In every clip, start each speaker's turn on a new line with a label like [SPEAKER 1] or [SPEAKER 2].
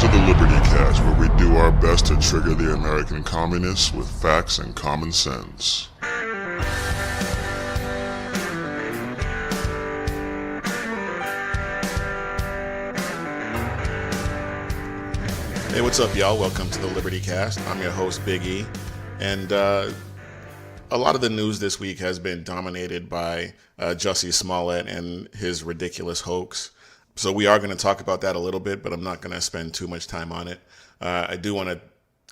[SPEAKER 1] to the Liberty Cast, where we do our best to trigger the American communists with facts and common sense.
[SPEAKER 2] Hey, what's up, y'all? Welcome to the Liberty Cast. I'm your host, Big E, and a lot of the news this week has been dominated by Jussie Smollett and his ridiculous hoax. So we are going to talk about that a little bit, but I'm not going to spend too much time on it. I do want to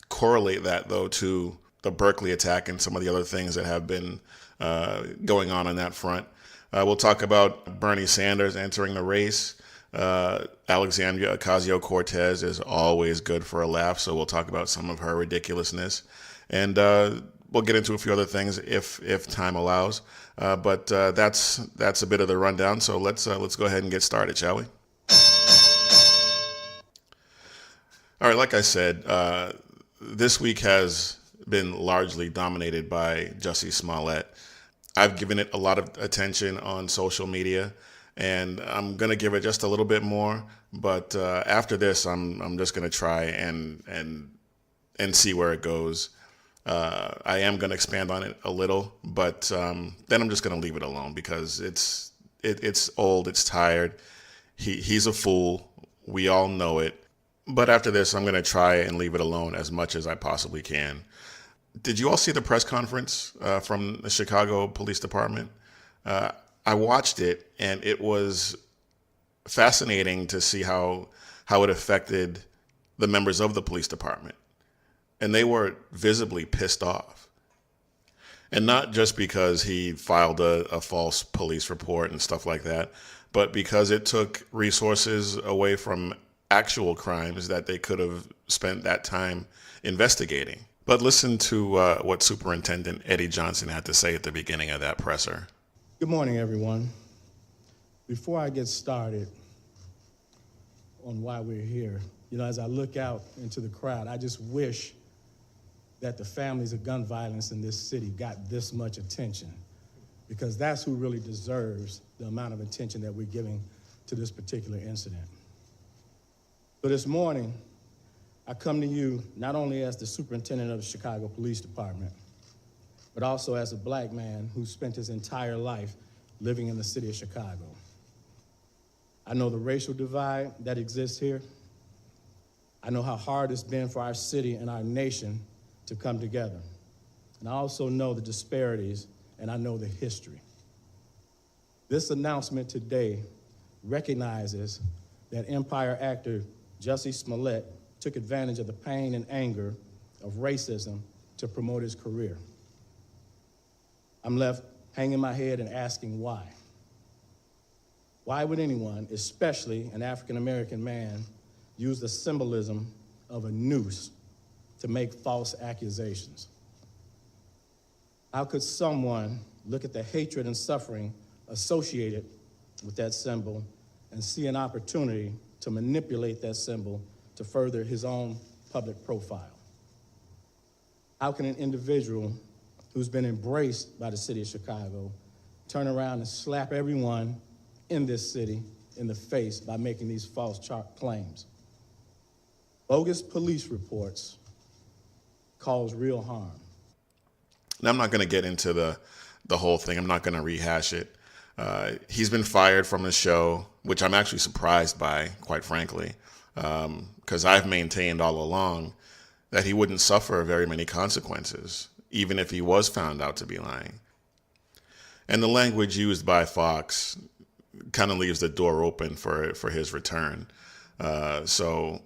[SPEAKER 2] correlate that, though, to the Berkeley attack and some of the other things that have been going on that front. We'll talk about Bernie Sanders entering the race. Alexandria Ocasio-Cortez is always good for a laugh, so we'll talk about some of her ridiculousness. And we'll get into a few other things if time allows. But that's a bit of the rundown. So let's go ahead and get started, shall we? All right, like I said, this week has been largely dominated by Jussie Smollett. I've given it a lot of attention on social media, and I'm gonna give it just a little bit more. But after this, I'm just gonna try and see where it goes. I am going to expand on it a little, but then I'm just going to leave it alone because it's old, it's tired. He's a fool. We all know it. But after this, I'm going to try and leave it alone as much as I possibly can. Did you all see the press conference from the Chicago Police Department? I watched it, and it was fascinating to see how it affected the members of the police department. And they were visibly pissed off. And not just because he filed a false police report and stuff like that, but because it took resources away from actual crimes that they could have spent that time investigating. But listen to what Superintendent Eddie Johnson had to say at the beginning of that presser.
[SPEAKER 3] Good morning, everyone. Before I get started on why we're here, as I look out into the crowd, I just wish that the families of gun violence in this city got this much attention, because that's who really deserves the amount of attention that we're giving to this particular incident. So this morning, I come to you not only as the superintendent of the Chicago Police Department, but also as a black man who spent his entire life living in the city of Chicago. I know the racial divide that exists here. I know how hard it's been for our city and our nation to come together. And I also know the disparities, and I know the history. This announcement today recognizes that Empire actor Jussie Smollett took advantage of the pain and anger of racism to promote his career. I'm left hanging my head and asking why. Why would anyone, especially an African-American man, use the symbolism of a noose to make false accusations? How could someone look at the hatred and suffering associated with that symbol and see an opportunity to manipulate that symbol to further his own public profile? How can an individual who's been embraced by the city of Chicago turn around and slap everyone in this city in the face by making these false claims? Bogus police reports cause real harm.
[SPEAKER 2] Now, I'm not going to get into the whole thing. I'm not going to rehash it. He's been fired from the show, which I'm actually surprised by, quite frankly, because I've maintained all along that he wouldn't suffer very many consequences, even if he was found out to be lying. And the language used by Fox kind of leaves the door open for his return. So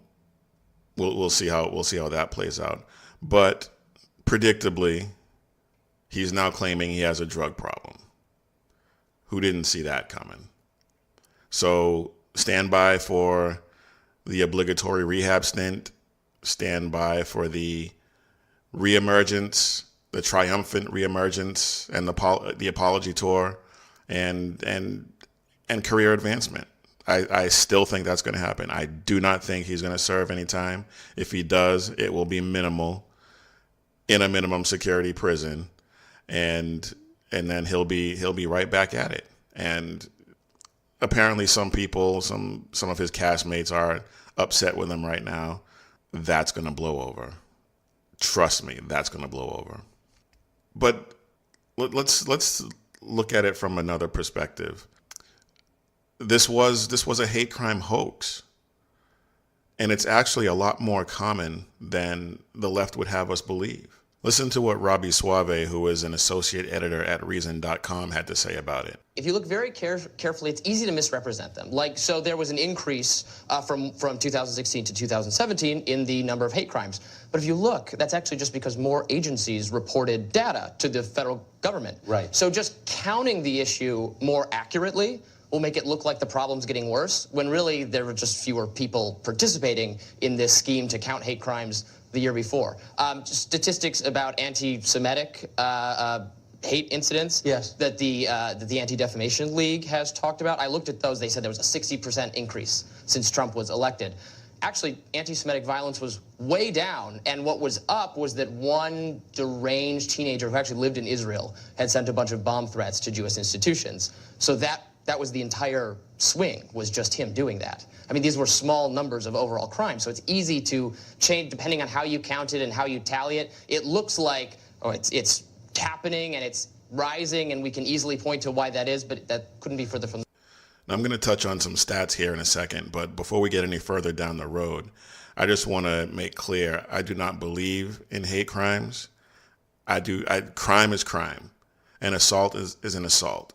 [SPEAKER 2] we'll see how that plays out. But predictably, he's now claiming he has a drug problem. Who didn't see that coming? So stand by for the obligatory rehab stint. Stand by for the reemergence, the triumphant reemergence, and the apology tour, and career advancement. I still think that's going to happen. I do not think he's going to serve any time. If he does, it will be minimal in a minimum security prison, and then he'll be right back at it. And apparently some people, some of his castmates are upset with him right now. That's going to blow over. Trust me, that's going to blow over. But let's look at it from another perspective. This was a hate crime hoax. And it's actually a lot more common than the left would have us believe. Listen to what Robbie Suave, who is an associate editor at Reason.com, had to say about it.
[SPEAKER 4] If you look very carefully, it's easy to misrepresent them. So there was an increase from 2016 to 2017 in the number of hate crimes. But if you look, that's actually just because more agencies reported data to the federal government.
[SPEAKER 5] Right.
[SPEAKER 4] So just counting the issue more accurately will make it look like the problem's getting worse, when really there were just fewer people participating in this scheme to count hate crimes the year before. Statistics about anti-Semitic hate incidents that the Anti-Defamation League has talked about. I looked at those. They said there was a 60% increase since Trump was elected. Actually, anti-Semitic violence was way down, and what was up was that one deranged teenager who actually lived in Israel had sent a bunch of bomb threats to Jewish institutions. So that was the entire swing, was just him doing that. I mean, these were small numbers of overall crime, so it's easy to change depending on how you count it and how you tally it. It looks like, oh, it's happening and it's rising, and we can easily point to why that is, but that couldn't be further from the...
[SPEAKER 2] Now, I'm going to touch on some stats here in a second, but before we get any further down the road, I just want to make clear, I do not believe in hate crimes. Crime is crime, and assault is an assault.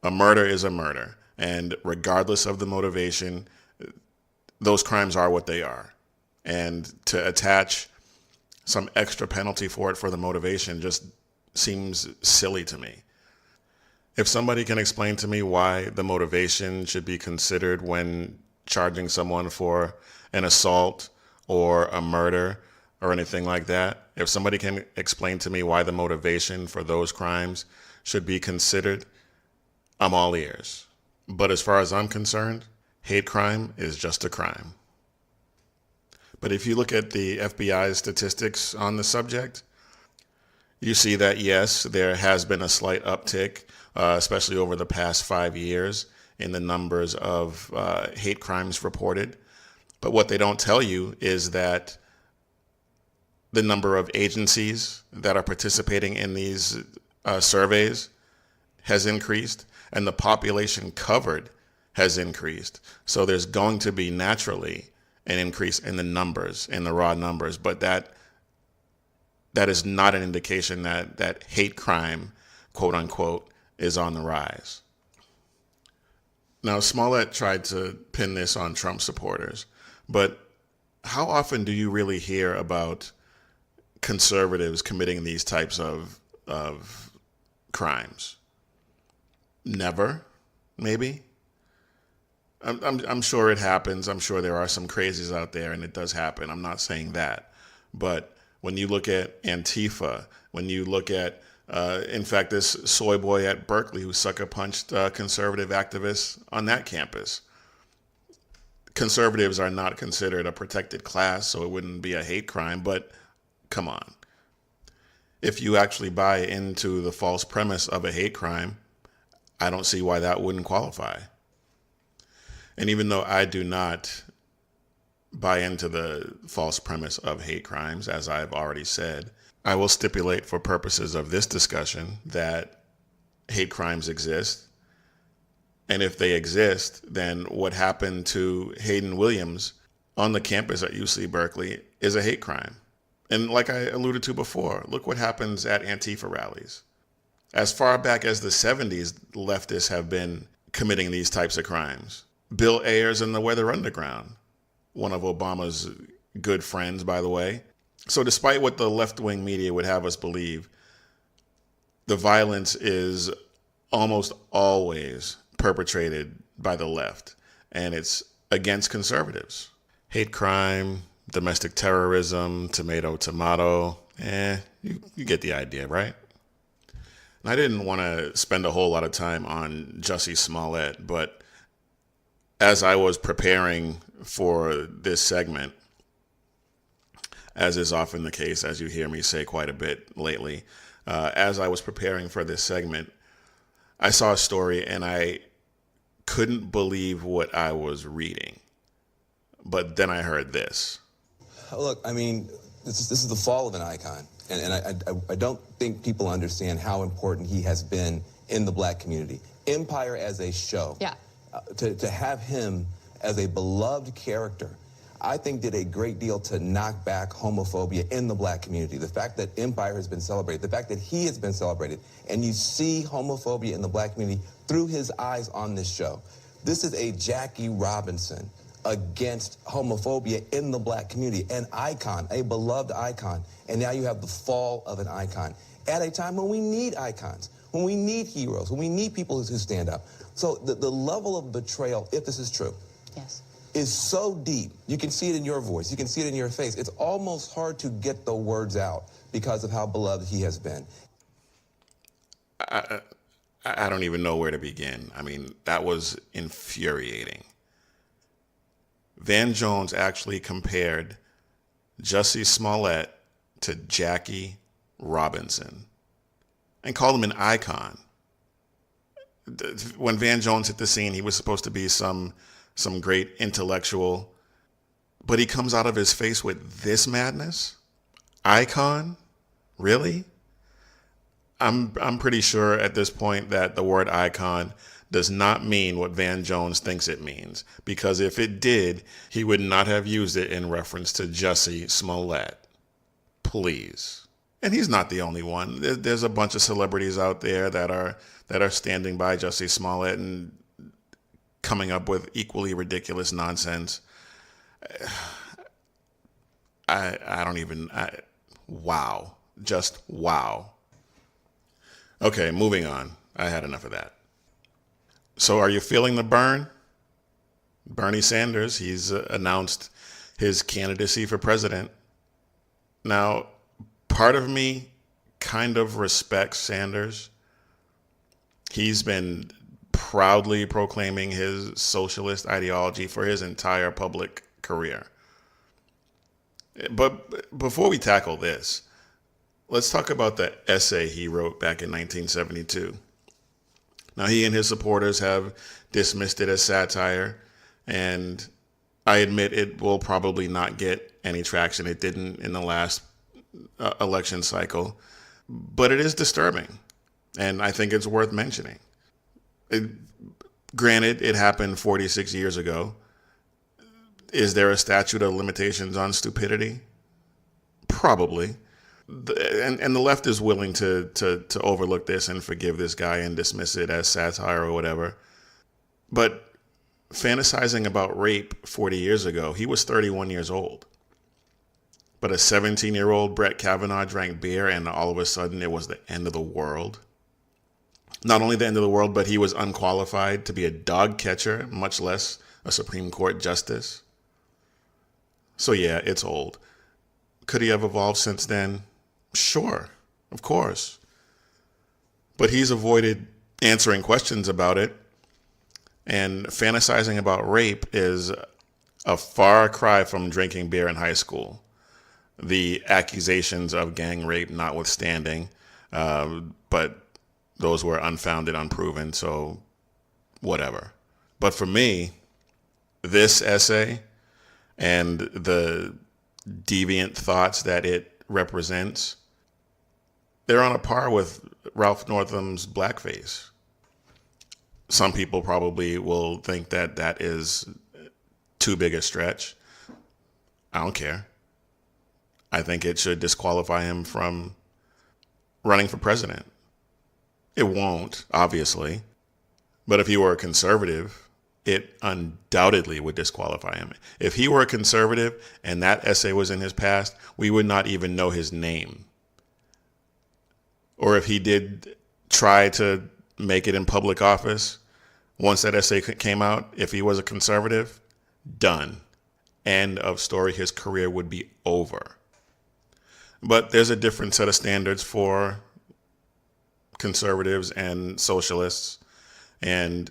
[SPEAKER 2] A murder is a murder, and regardless of the motivation, those crimes are what they are. And to attach some extra penalty for it for the motivation just seems silly to me. If somebody can explain to me why the motivation should be considered when charging someone for an assault or a murder or anything like that, if somebody can explain to me why the motivation for those crimes should be considered, I'm all ears. But as far as I'm concerned, hate crime is just a crime. But if you look at the FBI's statistics on the subject, you see that, yes, there has been a slight uptick, especially over the past 5 years, in the numbers of hate crimes reported. But what they don't tell you is that the number of agencies that are participating in these surveys has increased, and the population covered has increased. So there's going to be naturally an increase in the numbers, in the raw numbers, but that is not an indication that hate crime, quote unquote, is on the rise. Now, Smollett tried to pin this on Trump supporters, but how often do you really hear about conservatives committing these types of crimes? Never, maybe. I'm sure it happens. I'm sure there are some crazies out there, and it does happen. I'm not saying that. But when you look at Antifa, when you look at, in fact, this soy boy at Berkeley who sucker punched conservative activists on that campus, conservatives are not considered a protected class, so it wouldn't be a hate crime. But come on. If you actually buy into the false premise of a hate crime, I don't see why that wouldn't qualify. And even though I do not buy into the false premise of hate crimes, as I've already said, I will stipulate for purposes of this discussion that hate crimes exist. And if they exist, then what happened to Hayden Williams on the campus at UC Berkeley is a hate crime. And like I alluded to before, look what happens at Antifa rallies. As far back as the 70s, leftists have been committing these types of crimes. Bill Ayers and the Weather Underground, one of Obama's good friends, by the way. So despite what the left-wing media would have us believe, the violence is almost always perpetrated by the left, and it's against conservatives. Hate crime, domestic terrorism, tomato, you get the idea, right? And I didn't want to spend a whole lot of time on Jussie Smollett, but as I was preparing for this segment, as is often the case, as you hear me say quite a bit lately, as I was preparing for this segment, I saw a story and I couldn't believe what I was reading. But then I heard this.
[SPEAKER 5] Look, I mean, this is the fall of an icon. And I don't think people understand how important he has been in the black community. Empire as a show.
[SPEAKER 6] Yeah.
[SPEAKER 5] To have him as a beloved character, I think did a great deal to knock back homophobia in the black community. The fact that Empire has been celebrated, the fact that he has been celebrated, and you see homophobia in the black community through his eyes on this show. This is a Jackie Robinson against homophobia in the black community, an icon, a beloved icon, and now you have the fall of an icon at a time when we need icons, when we need heroes, when we need people who stand up. So the level of betrayal, if this is true,
[SPEAKER 6] Yes.
[SPEAKER 5] is so deep. You can see it in your voice. You can see it in your face. It's almost hard to get the words out because of how beloved he has been.
[SPEAKER 2] I don't even know where to begin. I mean, that was infuriating. Van Jones actually compared Jussie Smollett to Jackie Robinson and called him an icon. When Van Jones hit the scene, he was supposed to be some great intellectual, but he comes out of his face with this madness? Icon? Really? I'm pretty sure at this point that the word icon does not mean what Van Jones thinks it means, because if it did, he would not have used it in reference to Jussie Smollett. Please. And he's not the only one. There's a bunch of celebrities out there that are standing by Jussie Smollett and coming up with equally ridiculous nonsense. Wow. Just wow. Okay, moving on. I had enough of that. So are you feeling the burn? Bernie Sanders, he's announced his candidacy for president. Now, part of me kind of respects Sanders. He's been proudly proclaiming his socialist ideology for his entire public career. But before we tackle this, let's talk about the essay he wrote back in 1972. Now, he and his supporters have dismissed it as satire, and I admit it will probably not get any traction. It didn't in the last election cycle, but it is disturbing, and I think it's worth mentioning. Granted, it happened 46 years ago. Is there a statute of limitations on stupidity? Probably. And the left is willing to overlook this and forgive this guy and dismiss it as satire or whatever. But fantasizing about rape 40 years ago, he was 31 years old. But a 17-year-old Brett Kavanaugh drank beer and all of a sudden it was the end of the world. Not only the end of the world, but he was unqualified to be a dog catcher, much less a Supreme Court justice. So yeah, it's old. Could he have evolved since then? Sure, of course. But he's avoided answering questions about it. And fantasizing about rape is a far cry from drinking beer in high school. The accusations of gang rape notwithstanding, but those were unfounded, unproven, so whatever. But for me, this essay and the deviant thoughts that it represents, they're on a par with Ralph Northam's blackface. Some people probably will think that that is too big a stretch. I don't care. I think it should disqualify him from running for president. It won't, obviously. But if he were a conservative, it undoubtedly would disqualify him. If he were a conservative and that essay was in his past, we would not even know his name. Or if he did try to make it in public office, once that essay came out, if he was a conservative, done. End of story. His career would be over. But there's a different set of standards for conservatives and socialists, and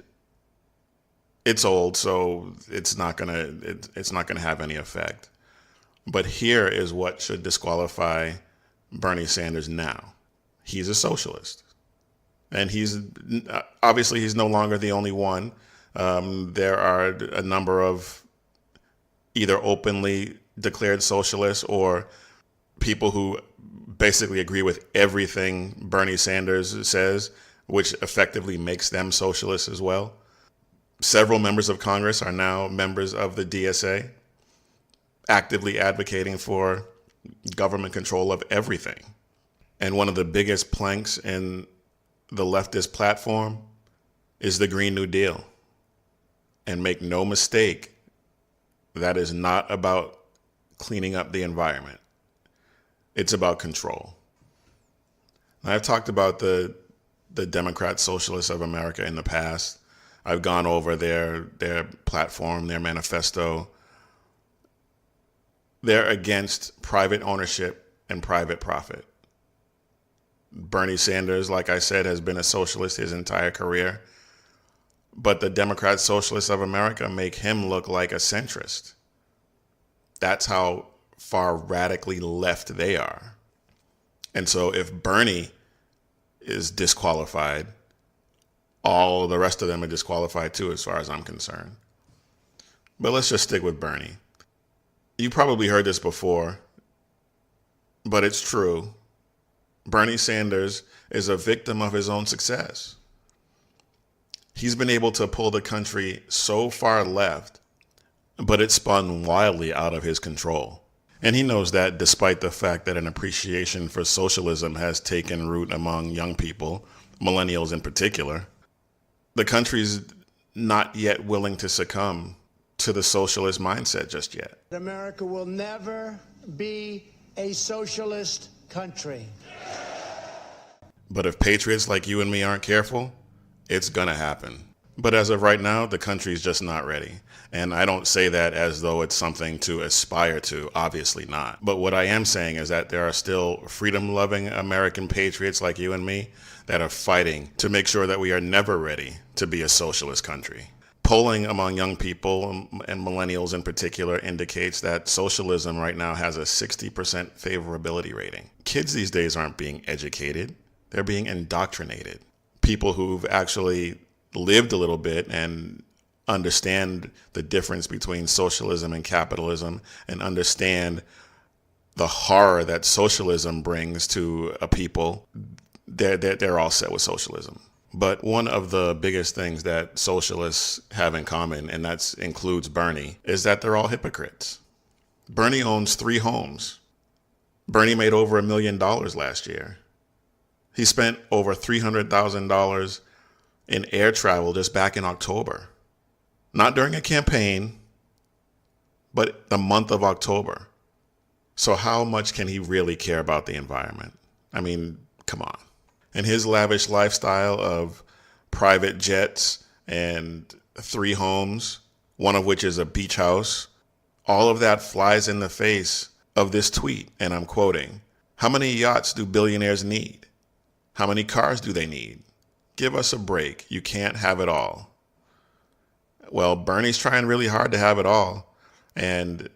[SPEAKER 2] it's old, so it's not gonna have any effect. But here is what should disqualify Bernie Sanders now. He's a socialist, and he's no longer the only one. There are a number of either openly declared socialists or people who basically agree with everything Bernie Sanders says, which effectively makes them socialists as well. Several members of Congress are now members of the DSA, actively advocating for government control of everything. And one of the biggest planks in the leftist platform is the Green New Deal. And make no mistake, that is not about cleaning up the environment. It's about control. Now, I've talked about the Democrat Socialists of America in the past. I've gone over their platform, their manifesto. They're against private ownership and private profit. Bernie Sanders, like I said, has been a socialist his entire career. But the Democrat Socialists of America make him look like a centrist. That's how far radically left they are. And so if Bernie is disqualified, all the rest of them are disqualified too, as far as I'm concerned. But let's just stick with Bernie. You probably heard this before, but it's true. Bernie Sanders is a victim of his own success. He's been able to pull the country so far left, but it spun wildly out of his control. And he knows that, despite the fact that an appreciation for socialism has taken root among young people, millennials in particular. The country's not yet willing to succumb to the socialist mindset just yet.
[SPEAKER 6] America will never be a socialist country.
[SPEAKER 2] But if patriots like you and me aren't careful, it's gonna happen. But as of right now, the country's just not ready. And I don't say that as though it's something to aspire to, obviously not. But what I am saying is that there are still freedom-loving American patriots like you and me that are fighting to make sure that we are never ready to be a socialist country. Polling among young people and millennials in particular indicates that socialism right now has a 60% favorability rating. Kids these days aren't being educated, they're being indoctrinated. People who've actually lived a little bit and understand the difference between socialism and capitalism and understand the horror that socialism brings to a people, they're all set with socialism. But one of the biggest things that socialists have in common, and that includes Bernie, is that they're all hypocrites. Bernie owns 3 homes. Bernie made over $1 million last year. He spent over $300,000 in air travel just back in October. Not during a campaign, but the month of October. So how much can he really care about the environment? I mean, come on. And his lavish lifestyle of private jets and 3 homes, one of which is a beach house, all of that flies in the face of this tweet. And I'm quoting, "How many yachts do billionaires need? How many cars do they need? Give us a break. You can't have it all." Well, Bernie's trying really hard to have it all. And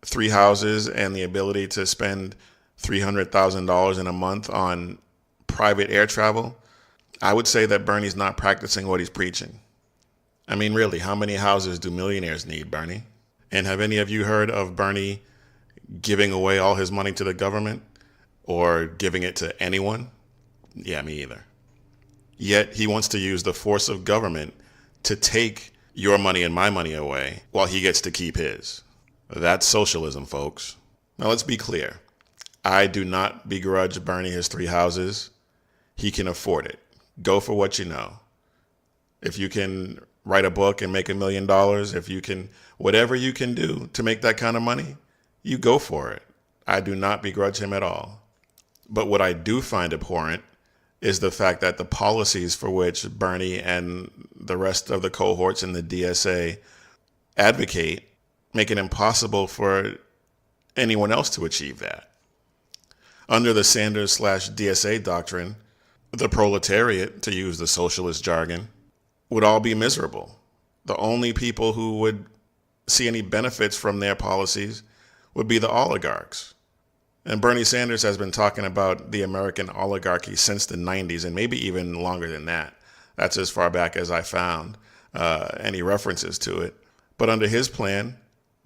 [SPEAKER 2] 3 houses and the ability to spend $300,000 in a month on private air travel, I would say that Bernie's not practicing what he's preaching. I mean, really, how many houses do millionaires need, Bernie? And have any of you heard of Bernie giving away all his money to the government or giving it to anyone? Yeah, me either. Yet he wants to use the force of government to take your money and my money away while he gets to keep his. That's socialism, folks. Now let's be clear. I do not begrudge Bernie his 3 houses. He can afford it. Go for what you know. If you can write a book and make $1 million, if you can, whatever you can do to make that kind of money, you go for it. I do not begrudge him at all. But what I do find abhorrent is the fact that the policies for which Bernie and the rest of the cohorts in the DSA advocate make it impossible for anyone else to achieve that. Under the Sanders/DSA doctrine, the proletariat, to use the socialist jargon, would all be miserable. The only people who would see any benefits from their policies would be the oligarchs. And Bernie Sanders has been talking about the American oligarchy since the 90s, and maybe even longer than that. That's as far back as I found. any references to it. But under his plan,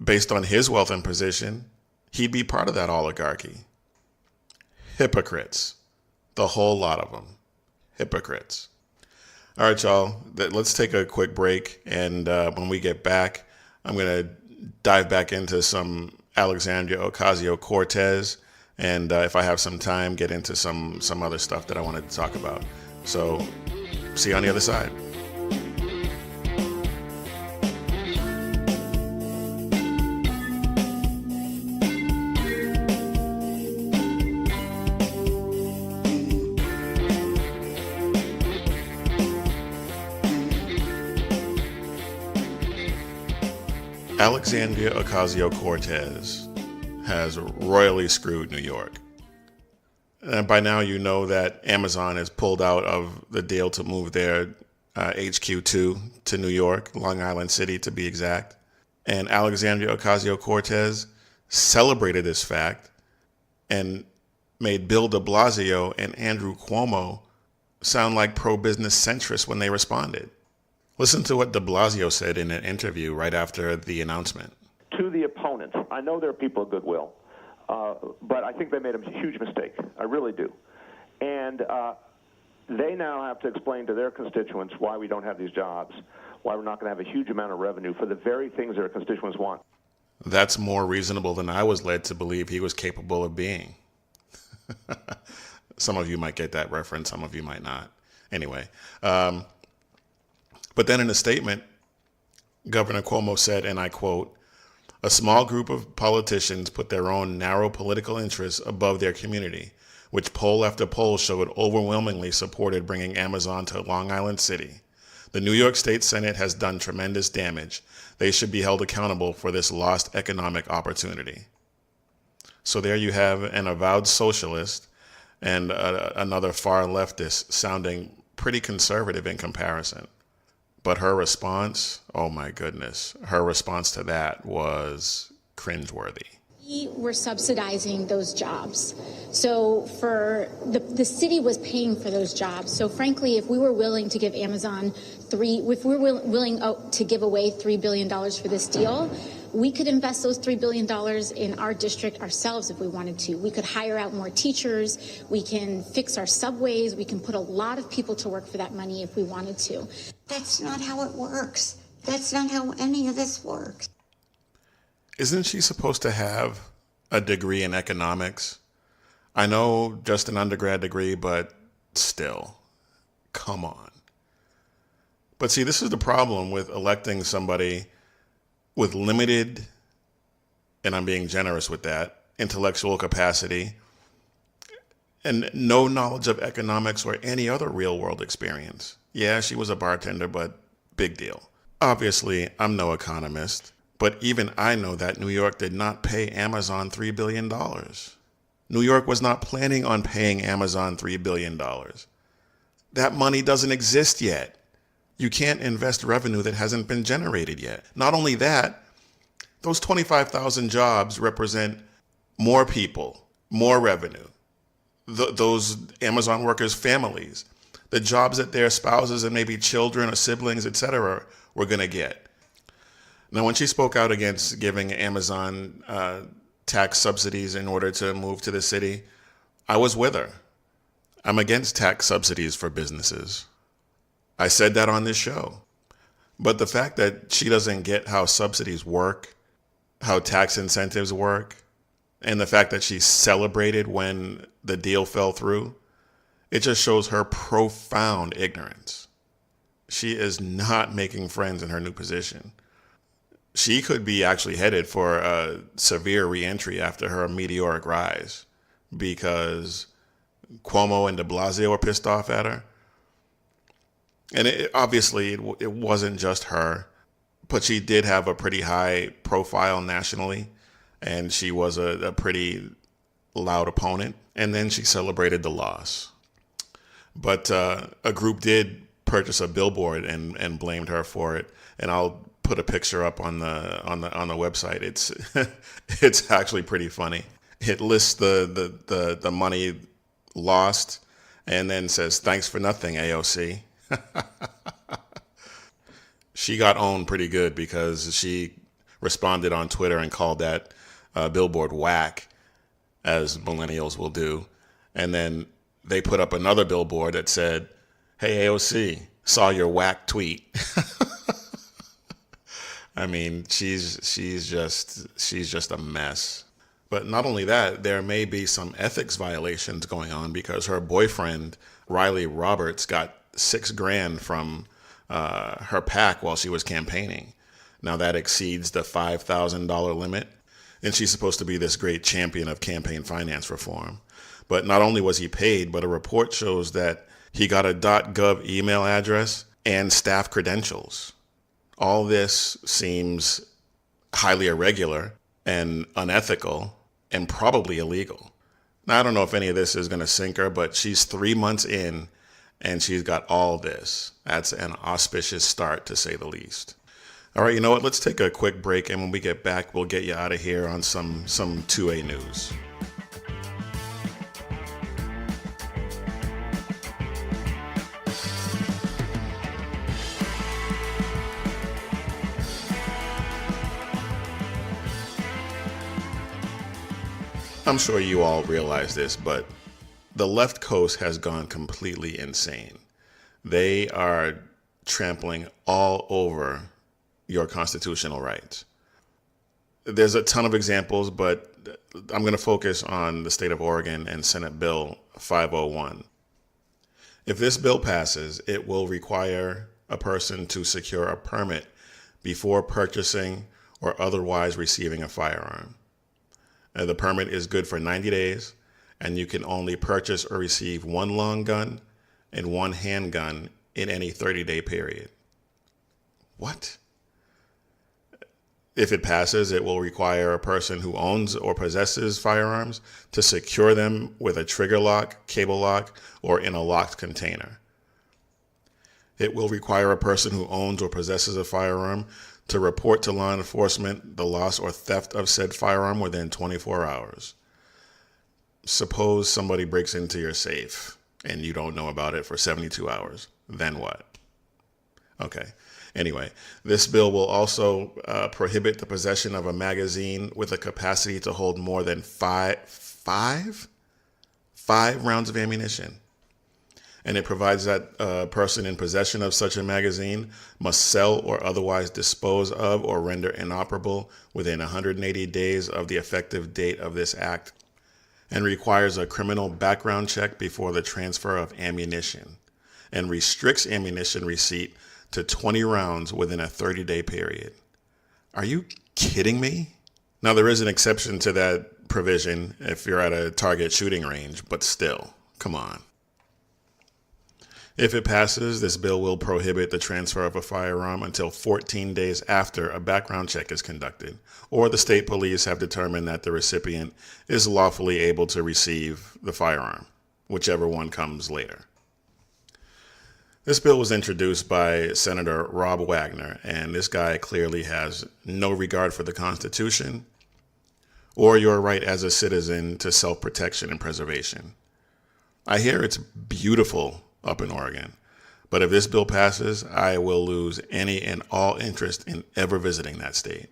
[SPEAKER 2] based on his wealth and position, he'd be part of that oligarchy. Hypocrites. The whole lot of them. Hypocrites. All right, y'all, let's take a quick break. And when we get back, I'm going to dive back into some Alexandria Ocasio-Cortez. And if I have some time, get into some other stuff that I wanted to talk about. So see you on the other side. Alexandria Ocasio-Cortez has royally screwed New York. And by now you know that Amazon has pulled out of the deal to move their HQ to New York, Long Island City to be exact. And Alexandria Ocasio-Cortez celebrated this fact and made Bill de Blasio and Andrew Cuomo sound like pro-business centrists when they responded. Listen to what de Blasio said in an interview right after the announcement.
[SPEAKER 7] To the opponents, I know there are people of goodwill, but I think they made a huge mistake. I really do. And they now have to explain to their constituents why we don't have these jobs, why we're not going to have a huge amount of revenue for the very things their constituents want.
[SPEAKER 2] That's more reasonable than I was led to believe he was capable of being. Some of you might get that reference, some of you might not. Anyway, but then in a statement, Governor Cuomo said, and I quote, "A small group of politicians put their own narrow political interests above their community, which poll after poll showed overwhelmingly supported bringing Amazon to Long Island City. The New York State Senate has done tremendous damage. They should be held accountable for this lost economic opportunity." So there you have an avowed socialist and another far leftist sounding pretty conservative in comparison. But her response, oh my goodness, her response to that was cringeworthy.
[SPEAKER 8] We were subsidizing those jobs. So for the city was paying for those jobs. So frankly, if we were willing to give Amazon if we were willing to give away $3 billion for this deal, we could invest those $3 billion in our district ourselves if we wanted to. We could hire out more teachers. We can fix our subways. We can put a lot of people to work for that money if we wanted to.
[SPEAKER 9] That's not how it works. That's not how any of this works.
[SPEAKER 2] Isn't she supposed to have a degree in economics? I know just an undergrad degree, but still, come on. But see, this is the problem with electing somebody with limited, and I'm being generous with that, intellectual capacity and no knowledge of economics or any other real world experience. Yeah, she was a bartender, but big deal. Obviously, I'm no economist, but even I know that New York did not pay Amazon $3 billion. New York was not planning on paying Amazon $3 billion. That money doesn't exist yet. You can't invest revenue that hasn't been generated yet. Not only that, those 25,000 jobs represent more people, more revenue. Those Amazon workers' families, the jobs that their spouses and maybe children or siblings, etc., were going to get. Now, when she spoke out against giving Amazon tax subsidies in order to move to the city, I was with her. I'm against tax subsidies for businesses. I said that on this show. But the fact that she doesn't get how subsidies work, how tax incentives work, and the fact that she celebrated when the deal fell through, it just shows her profound ignorance. She is not making friends in her new position. She could be actually headed for a severe reentry after her meteoric rise because Cuomo and de Blasio were pissed off at her. And obviously it wasn't just her, but she did have a pretty high profile nationally, and she was a pretty loud opponent. And then she celebrated the loss. But a group did purchase a billboard and blamed her for it. And I'll put a picture up on the website. It's actually pretty funny. It lists the money lost and then says, "Thanks for nothing, AOC." She got owned pretty good because she responded on Twitter and called that billboard whack, as millennials will do. And then they put up another billboard that said, "Hey, AOC, saw your whack tweet." I mean, she's just a mess. But not only that, there may be some ethics violations going on because her boyfriend, Riley Roberts, got $6,000 from her PAC while she was campaigning. Now that exceeds the $5,000 limit. And she's supposed to be this great champion of campaign finance reform. But not only was he paid, but a report shows that he got a .gov email address and staff credentials. All this seems highly irregular and unethical and probably illegal. Now, I don't know if any of this is going to sink her, but she's 3 months in and she's got all this. That's an auspicious start, to say the least. All right, you know what? Let's take a quick break, and when we get back, we'll get you out of here on some 2A news. I'm sure you all realize this, but the left coast has gone completely insane. They are trampling all over your constitutional rights. There's a ton of examples, but I'm going to focus on the state of Oregon and Senate Bill 501. If this bill passes, it will require a person to secure a permit before purchasing or otherwise receiving a firearm. The permit is good for 90 days, and you can only purchase or receive one long gun and one handgun in any 30-day period. What? If it passes, it will require a person who owns or possesses firearms to secure them with a trigger lock, cable lock, or in a locked container. It will require a person who owns or possesses a firearm to report to law enforcement the loss or theft of said firearm within 24 hours. Suppose somebody breaks into your safe and you don't know about it for 72 hours. Then what? Okay. Anyway, this bill will also prohibit the possession of a magazine with a capacity to hold more than five rounds of ammunition. And it provides that a person in possession of such a magazine must sell or otherwise dispose of or render inoperable within 180 days of the effective date of this act, and requires a criminal background check before the transfer of ammunition, and restricts ammunition receipt to 20 rounds within a 30-day period. Are you kidding me? Now, there is an exception to that provision if you're at a target shooting range, but still, come on. If it passes, this bill will prohibit the transfer of a firearm until 14 days after a background check is conducted, or the state police have determined that the recipient is lawfully able to receive the firearm, whichever one comes later. This bill was introduced by Senator Rob Wagner, and this guy clearly has no regard for the Constitution or your right as a citizen to self-protection and preservation. I hear it's beautiful up in Oregon, but if this bill passes, I will lose any and all interest in ever visiting that state.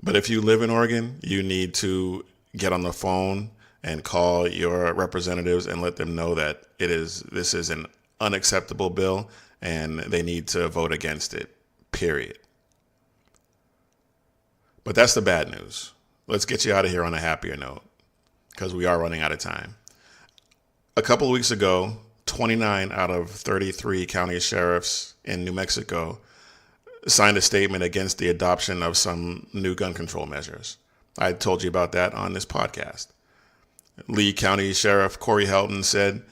[SPEAKER 2] But if you live in Oregon, you need to get on the phone and call your representatives and let them know that this is an unacceptable bill and they need to vote against it, period. But that's the bad news. Let's get you out of here on a happier note, because we are running out of time. A couple of weeks ago, 29 out of 33 county sheriffs in New Mexico signed a statement against the adoption of some new gun control measures. I told you about that on this podcast. Lee County Sheriff Corey Helton said,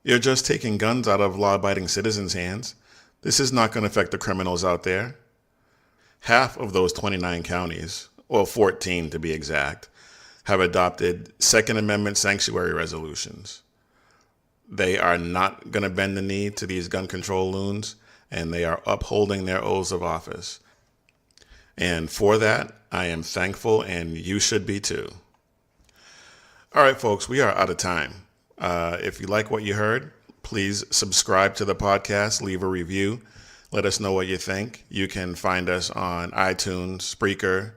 [SPEAKER 2] "You're just taking guns out of law-abiding citizens' hands. This is not going to affect the criminals out there." Half of those 29 counties, well, 14 to be exact, have adopted Second Amendment sanctuary resolutions. They are not going to bend the knee to these gun control loons, and they are upholding their oaths of office. And for that, I am thankful, and you should be too. All right, folks, we are out of time. If you like what you heard, please subscribe to the podcast, leave a review. Let us know what you think. You can find us on iTunes, Spreaker,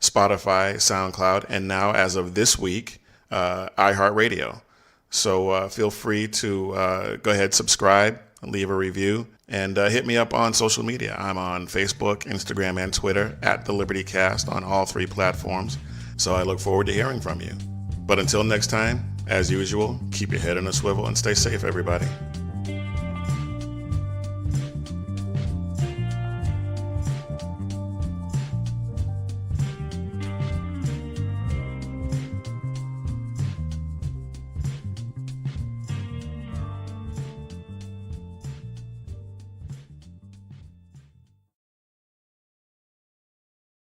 [SPEAKER 2] Spotify, SoundCloud, and now, as of this week, iHeartRadio. So feel free to go ahead, subscribe, leave a review, and hit me up on social media. I'm on Facebook, Instagram, and Twitter at The Liberty Cast on all 3 platforms. So I look forward to hearing from you. But until next time, as usual, keep your head on a swivel and stay safe, everybody.